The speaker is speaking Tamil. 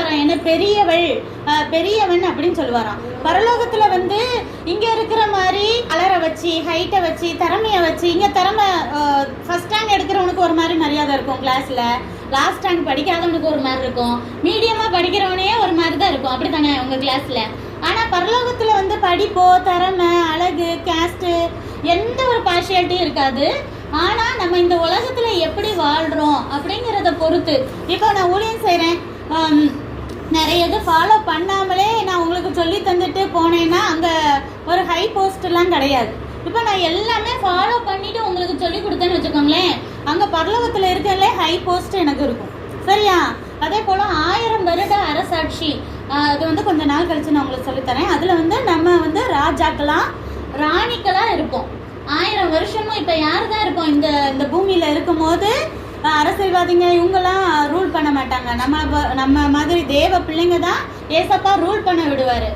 சொல்லுவாராம், என்ன பெரியவள் பெரியவன் அப்படின்னு சொல்லுவாராம். பரலோகத்துல வந்து இங்க இருக்கிற மாதிரி கலரை வச்சு, ஹைட்டை வச்சு, திறமையை வச்சு, இங்க திறமை ஃபர்ஸ்ட் ரேங்க் எடுக்கிறவனுக்கு ஒரு மாதிரி மரியாதை இருக்கும் கிளாஸ்ல, லாஸ்ட் ரேங்க் படிக்காதவனுக்கு ஒரு மாதிரி இருக்கும், மீடியமா படிக்கிறவனே ஒரு மாதிரி தான் இருக்கும். அப்படித்தானே உங்க கிளாஸ்ல? ஆனா பரலோகத்துல வந்து படிப்போ, திறமை, அழகு, கேஸ்ட் எந்த ஒரு பார்ஷியாலிட்டியும் இருக்காது. ஆனா நம்ம இந்த உலகத்துல எப்படி வாழ்றோம் அப்படிங்கிறத பொறுத்து. இப்போ நான் ஊழியம் செய்றேன், நிறைய இது ஃபாலோ பண்ணாமலே நான் உங்களுக்கு சொல்லி தந்துட்டு போனேன்னா அங்கே ஒரு ஹை போஸ்ட்லாம் கிடையாது. இப்போ நான் எல்லாமே ஃபாலோ பண்ணிட்டு உங்களுக்கு சொல்லி கொடுத்தேன்னு வச்சுக்கோங்களேன், அங்கே பரலோகத்தில் இருக்கலே ஹை போஸ்ட் எனக்கு இருக்கும். சரியா? அதே போல் 1000 வருட அரசாட்சி, அது வந்து கொஞ்ச நாள் கழிச்சு நான் உங்களுக்கு சொல்லித்தரேன். அதில் வந்து நம்ம வந்து ராஜாக்களாம் ராணிக்களாக இருப்போம். 1000 வருஷமும் இப்போ யார் தான் இருப்போம் இந்த பூமியில் இருக்கும் போது. அரசியல்வாதிங்க இவங்கெல்லாம் ரூல் பண்ண மாட்டாங்க. நம்ம மாதிரி தேவ பிள்ளைங்க தான் ஏசப்பா ரூல் பண்ண விடுவார்.